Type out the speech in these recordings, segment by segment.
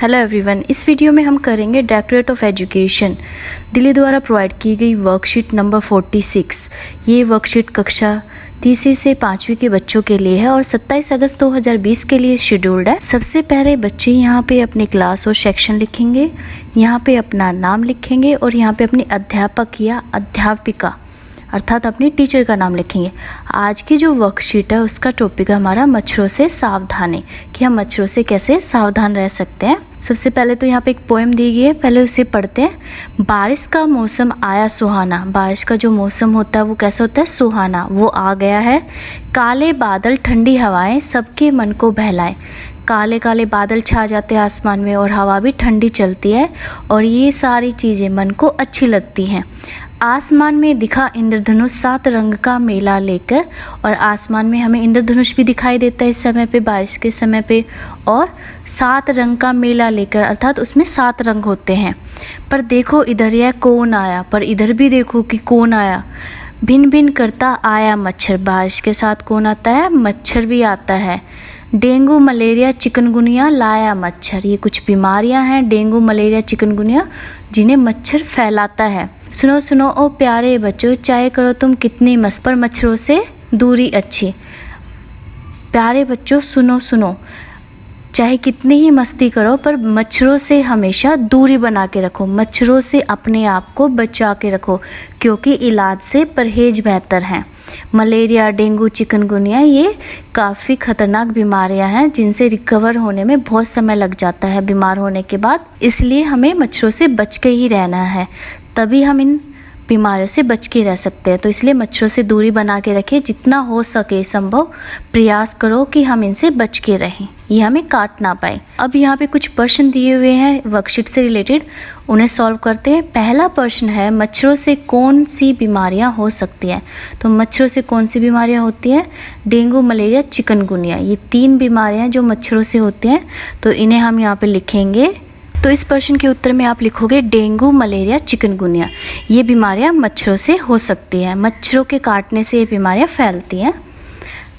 Hello everyone, इस video में हम करेंगे डायरेक्टरेट ऑफ एजुकेशन दिल्ली द्वारा प्रोवाइड की गई वर्कशीट नंबर 46। ये वर्कशीट कक्षा तीसरी से 5वीं के बच्चों के लिए है और 27 अगस्त 2020 के लिए शेड्यूल्ड है। सबसे पहले बच्चे यहाँ पे अपनी क्लास और सेक्शन लिखेंगे, यहाँ पे अपना नाम लिखेंगे और यहाँ पे अपनी अध्यापक या अध्यापिका अर्थात अपनी टीचर का नाम लिखेंगे। आज की जो वर्कशीट है उसका टॉपिक है हमारा मच्छरों से सावधानी, कि हम मच्छरों से कैसे सावधान रह सकते हैं। सबसे पहले तो यहाँ पे एक पोएम दी गई है, पहले उसे पढ़ते हैं। बारिश का मौसम आया सुहाना, बारिश का जो मौसम होता है वो कैसा होता है? सुहाना, वो आ गया है। काले बादल ठंडी हवाएं सबके मन को बहलाएं, काले काले बादल छा जाते हैं आसमान में और हवा भी ठंडी चलती है और ये सारी चीज़ें मन को अच्छी लगती हैं। आसमान में दिखा इंद्रधनुष 7 रंग का मेला लेकर, और आसमान में हमें इंद्रधनुष भी दिखाई देता है इस समय पे, बारिश के समय पे, और 7 रंग का मेला लेकर अर्थात उसमें 7 रंग होते हैं। पर देखो इधर यह कौन आया, पर इधर भी देखो कि कौन आया। भिन भिन करता आया मच्छर, बारिश के साथ कौन आता है? मच्छर भी आता है। डेंगू मलेरिया चिकनगुनिया लाया मच्छर, ये कुछ बीमारियां हैं डेंगू मलेरिया चिकनगुनिया जिन्हें मच्छर फैलाता है। सुनो सुनो ओ प्यारे बच्चों, चाहे करो तुम कितनी मस्त, पर मच्छरों से दूरी अच्छी। प्यारे बच्चों सुनो सुनो, चाहे कितनी ही मस्ती करो पर मच्छरों से हमेशा दूरी बना के रखो, मच्छरों से अपने आप को बचा के रखो, क्योंकि इलाज से परहेज बेहतर है। मलेरिया डेंगू चिकनगुनिया ये काफ़ी खतरनाक बीमारियां हैं जिनसे रिकवर होने में बहुत समय लग जाता है बीमार होने के बाद, इसलिए हमें मच्छरों से बच के ही रहना है, तभी हम इन बीमारियों से बच के रह सकते हैं। तो इसलिए मच्छरों से दूरी बना के रखें, जितना हो सके संभव प्रयास करो कि हम इनसे बच के रहें, ये हमें काट ना पाए। अब यहाँ पे कुछ प्रश्न दिए हुए हैं वर्कशीट से रिलेटेड, उन्हें सॉल्व करते हैं। पहला प्रश्न है मच्छरों से कौन सी बीमारियां हो सकती हैं? तो मच्छरों से कौन सी बीमारियां होती हैं? डेंगू मलेरिया चिकनगुनिया, ये 3 बीमारियां जो मच्छरों से होती हैं, तो इन्हें हम यहाँ पे लिखेंगे। तो इस प्रश्न के उत्तर में आप लिखोगे डेंगू मलेरिया चिकनगुनिया, ये बीमारियां मच्छरों से हो सकती हैं, मच्छरों के काटने से ये बीमारियां फैलती हैं।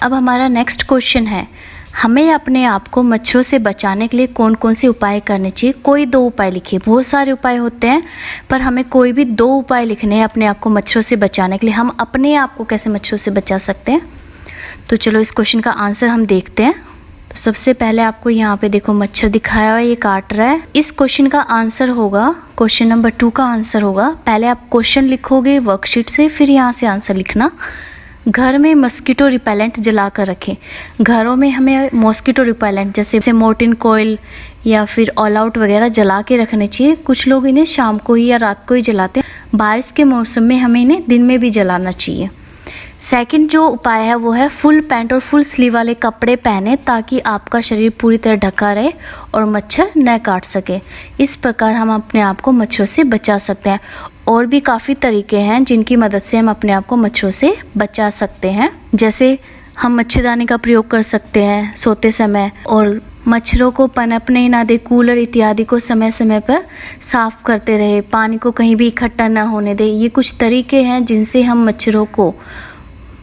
अब हमारा नेक्स्ट क्वेश्चन है, हमें अपने आप को मच्छरों से बचाने के लिए कौन कौन से उपाय करने चाहिए? कोई 2 उपाय लिखिए, बहुत सारे उपाय होते हैं पर हमें कोई भी 2 उपाय लिखने हैं अपने आप को मच्छरों से बचाने के लिए। हम अपने आप को कैसे मच्छरों से बचा सकते हैं? तो चलो इस क्वेश्चन का आंसर हम देखते हैं। तो सबसे पहले आपको यहाँ पे देखो मच्छर दिखाया हुआ है, ये काट रहा है। इस क्वेश्चन का आंसर होगा, क्वेश्चन नंबर 2 का आंसर होगा, पहले आप क्वेश्चन लिखोगे वर्कशीट से, फिर यहाँ से आंसर लिखना। घर में मस्कीटो रिपेलेंट जला कर रखें, घरों में हमें मॉस्किटो रिपेलेंट जैसे मोर्टिन कॉइल या फिर ऑल आउट वगैरह जला के रखने चाहिए। कुछ लोग इन्हें शाम को ही या रात को ही जलाते हैं, बारिश के मौसम में हमें इन्हें दिन में भी जलाना चाहिए। सेकंड जो उपाय है वो है फुल पैंट और फुल स्लीव वाले कपड़े पहने, ताकि आपका शरीर पूरी तरह ढका रहे और मच्छर न काट सके। इस प्रकार हम अपने आप को मच्छरों से बचा सकते हैं। और भी काफ़ी तरीके हैं जिनकी मदद से हम अपने आप को मच्छरों से बचा सकते हैं, जैसे हम मच्छरदानी का प्रयोग कर सकते हैं सोते समय, और मच्छरों को पनपने ना दे, कूलर इत्यादि को समय समय पर साफ करते रहे, पानी को कहीं भी इकट्ठा ना होने दे। ये कुछ तरीके हैं जिनसे हम मच्छरों को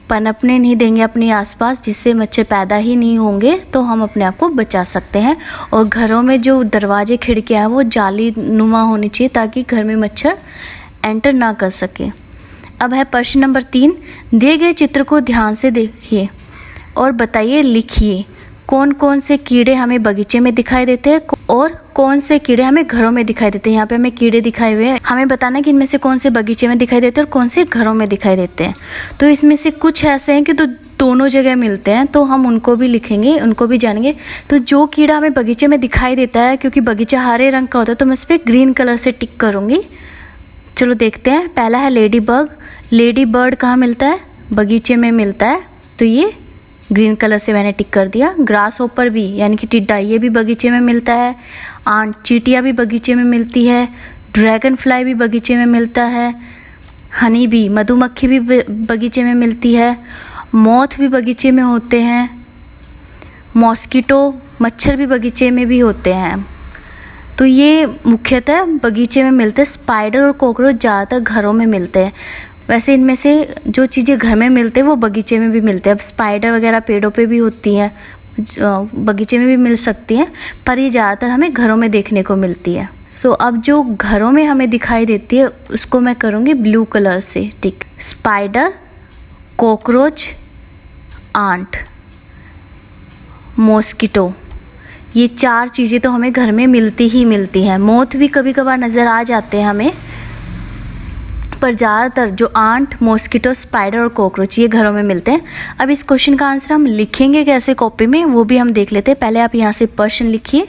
पनपने नहीं देंगे अपने आसपास, जिससे मच्छर पैदा ही नहीं होंगे, तो हम अपने आप को बचा सकते हैं। और घरों में जो दरवाजे खिड़कियां हैं वो जाली नुमा होनी चाहिए, ताकि घर में मच्छर एंटर ना कर सके। अब है प्रश्न नंबर 3, दिए गए चित्र को ध्यान से देखिए और बताइए, लिखिए कौन कौन से कीड़े हमें बगीचे में दिखाई देते हैं और कौन से कीड़े हमें घरों में दिखाई देते हैं। यहाँ पे हमें कीड़े दिखाए हुए हैं, हमें बताना है कि इनमें से कौन से बगीचे में दिखाई देते हैं और कौन से घरों में दिखाई देते हैं। तो इसमें से कुछ ऐसे हैं कि तो दोनों जगह मिलते हैं, तो हम उनको भी लिखेंगे, उनको भी जानेंगे। तो जो कीड़ा हमें बगीचे में दिखाई देता है, क्योंकि बगीचा हरे रंग का होता है, तो मैं इस पर ग्रीन कलर से टिक करूँगी। चलो देखते हैं। पहला है लेडी बग, लेडी बर्ड कहाँ मिलता है? बगीचे में मिलता है, तो ये ग्रीन कलर से मैंने टिक कर दिया। ग्रास होपर भी यानी कि टिड्डा, ये भी बगीचे में मिलता है। आंट चींटियाँ भी बगीचे में मिलती है। ड्रैगन फ्लाई भी बगीचे में मिलता है। हनी बी मधुमक्खी भी बगीचे में मिलती है। मॉथ भी बगीचे में होते हैं। मॉस्किटो मच्छर भी बगीचे में भी होते हैं। तो ये मुख्यतः बगीचे में मिलते हैं। स्पाइडर और कॉकरोच ज़्यादातर घरों में मिलते हैं। वैसे इनमें से जो चीज़ें घर में मिलते हैं वो बगीचे में भी मिलते हैं। अब स्पाइडर वगैरह पेड़ों पे भी होती हैं, बगीचे में भी मिल सकती हैं, पर ये ज़्यादातर हमें घरों में देखने को मिलती है। सो अब जो घरों में हमें दिखाई देती है उसको मैं करूँगी ब्लू कलर से टिक। स्पाइडर, कॉकरोच, आंट, मॉस्किटो, ये 4 चीज़ें तो हमें घर में मिलती ही मिलती हैं। मोथ भी कभी कभार नज़र आ जाते हैं हमें, पर ज़्यादातर जो आंट, मॉस्किटो, स्पाइडर और कॉकरोच ये घरों में मिलते हैं। अब इस क्वेश्चन का आंसर हम लिखेंगे कैसे कॉपी में, वो भी हम देख लेते हैं। पहले आप यहाँ से प्रश्न लिखिए।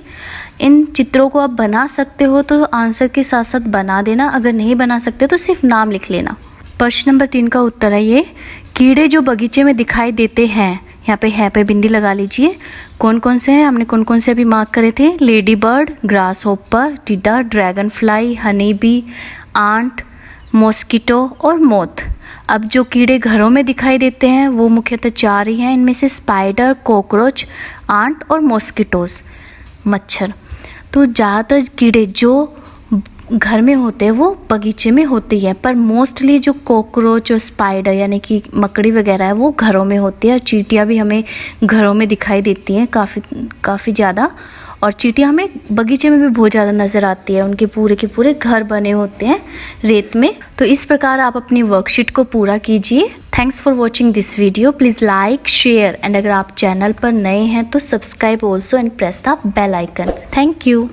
इन चित्रों को आप बना सकते हो तो आंसर के साथ साथ बना देना, अगर नहीं बना सकते तो सिर्फ नाम लिख लेना। प्रश्न नंबर 3 का उत्तर है ये, कीड़े जो बगीचे में दिखाई देते हैं, यहाँ पे है पे बिंदी लगा लीजिए। कौन कौन से हैं, हमने कौन कौन से अभी मार्क करे थे? लेडी बर्ड, ग्रास होपर, टिड्डा, dragonfly, honey bee, ant, mosquito और मोथ। अब जो कीड़े घरों में दिखाई देते हैं वो मुख्यतः 4 ही हैं, इनमें से स्पाइडर, कॉकरोच, आंट और मॉस्किटोज, मच्छर। तो ज़्यादातर कीड़े जो घर में होते हैं वो बगीचे में होती है, पर मोस्टली जो कॉकरोच और स्पाइडर यानी कि मकड़ी वगैरह है वो घरों में होती है। और चींटियाँ भी हमें घरों में दिखाई देती हैं काफ़ी ज़्यादा, और चींटियाँ हमें बगीचे में भी बहुत ज़्यादा नज़र आती है। उनके पूरे के पूरे घर बने होते हैं रेत में। तो इस प्रकार आप अपनी वर्कशीट को पूरा कीजिए। Thanks for watching this video. Please like, share and अगर आप चैनल पर नए हैं तो subscribe also and press the bell icon. Thank you.